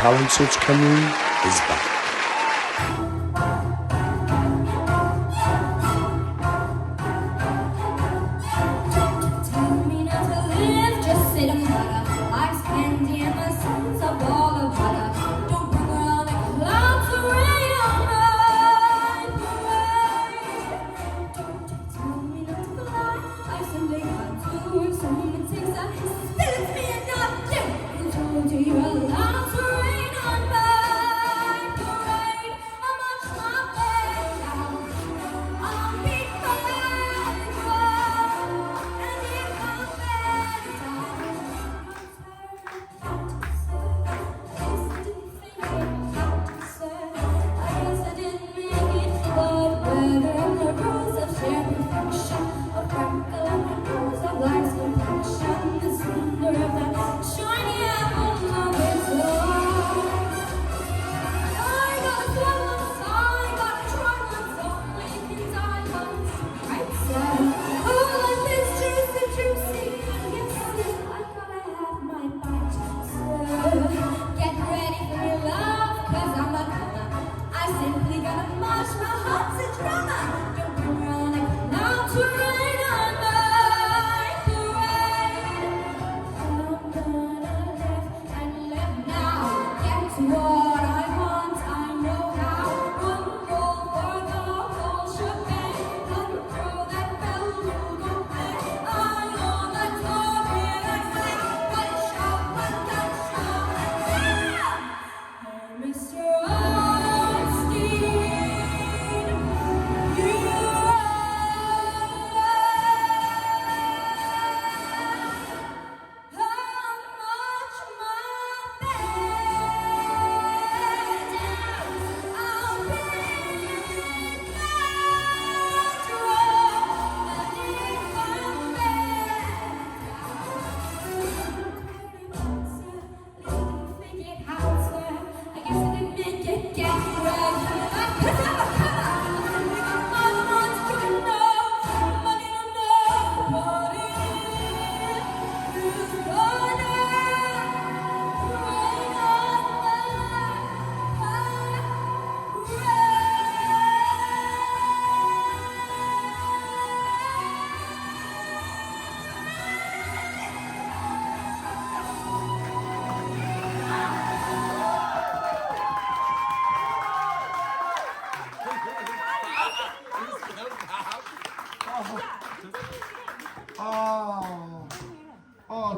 Talent Search Cymru is back.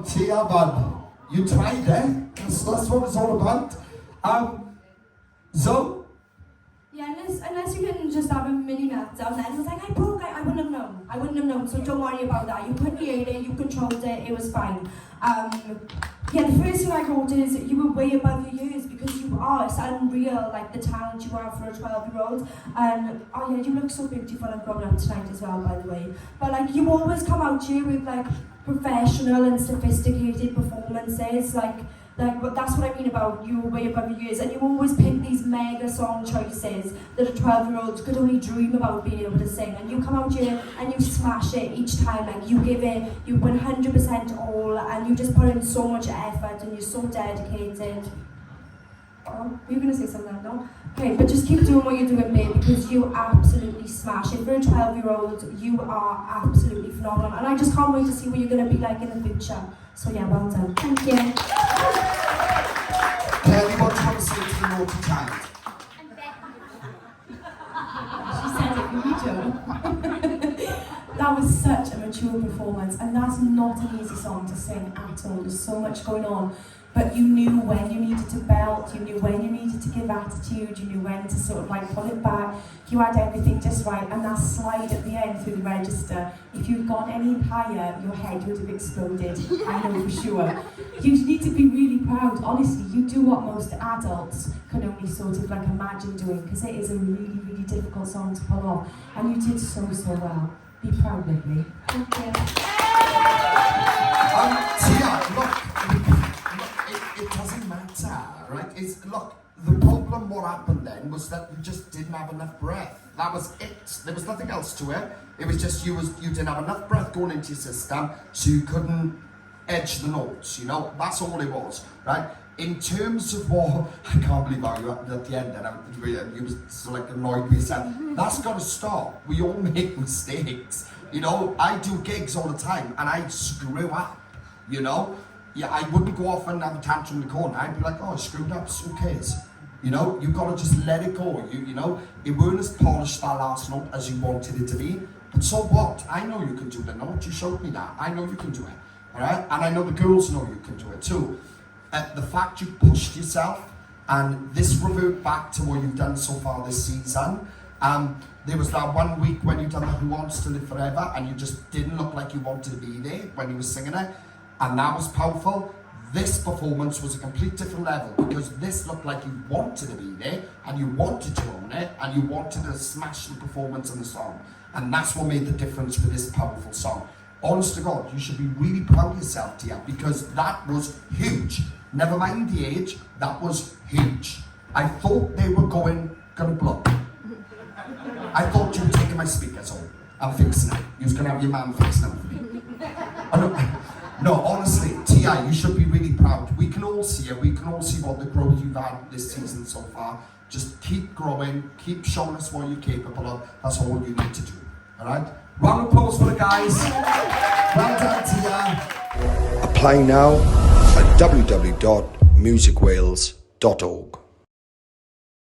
Tia, bud, you tried there. That's what it's all about. Zoe? Yeah, unless you can just have a mini meltdown then. It's like, I broke, I wouldn't have known. I wouldn't have known, so don't worry about that. You created it, you controlled it, it was fine. Yeah, the first thing I wrote is you were way above your years because you are. It's unreal, like the talent you have for a 12-year-old. And oh yeah, you look so beautiful and grown up tonight as well, by the way. But like, you always come out here with like professional and sophisticated performances. Like that's what I mean about you were way above your years. And you always pick these mega song choices that a 12-year-old could only dream about being able to sing. And you come out here and you smash it each time. Like you give it, you 100% all, and you just put in so much effort and you're so dedicated. Oh, you're gonna say something, no? Okay, but just keep doing what you're doing, babe, because you absolutely smash it. For a 12-year-old, you are absolutely phenomenal. And I just can't wait to see what you're gonna be like in the future. So yeah, well done. Thank you. Kelly, what do you want to say to the naughty child? She said it, you Joe. That was such a mature performance, and that's not an easy song to sing at all. There's so much going on. But you knew when you needed to belt, you knew when you needed to give attitude, you knew when to sort of like pull it back. You had everything just right, and that slide at the end through the register, if you'd gone any higher, your head would have exploded, I know for sure. You need to be really proud, honestly. You do what most adults can only sort of like imagine doing, because it is a really, really difficult song to pull off, and you did so well. Be proud of me. Thank you. Tia, look, it doesn't matter, right? Look, the problem what happened then was that you just didn't have enough breath. That was it. There was nothing else to it. It was just you didn't have enough breath going into your system, so you couldn't edge the notes, you know? That's all it was, right? in terms of what, I can't believe how you at the end and you was so like annoyed with yourself. That's got to stop. We all make mistakes. You know, I do gigs all the time and I screw up, you know. Yeah, I wouldn't go off and have a tantrum in the corner. I'd be like, oh, I screwed up, so who cares? You know, you've got to just let it go. You know, it weren't as polished that last note as you wanted it to be. But so what? I know you can do the note. You showed me that. I know you can do it. All right? And I know the girls know you can do it too. The fact you pushed yourself, and this revert back to what you've done so far this season. There was that 1 week when you done the Who Wants to Live Forever and you just didn't look like you wanted to be there when you were singing it. And that was powerful. This performance was a complete different level because this looked like you wanted to be there and you wanted to own it and you wanted to smash the performance in the song. And that's what made the difference with this powerful song. Honest to God, you should be really proud of yourself, Tia, because that was huge. Never mind the age, that was huge. I thought they were gonna blow. I thought you were taking my speakers home and fixing it. You was gonna have your man fixing it for me. No, honestly, Tia, you should be really proud. We can all see it. We can all see what the growth you've had this season so far. Just keep growing. Keep showing us what you're capable of. That's all you need to do. All right? Round of applause for the guys. Well done, Tia. Apply now at www.musicwales.org.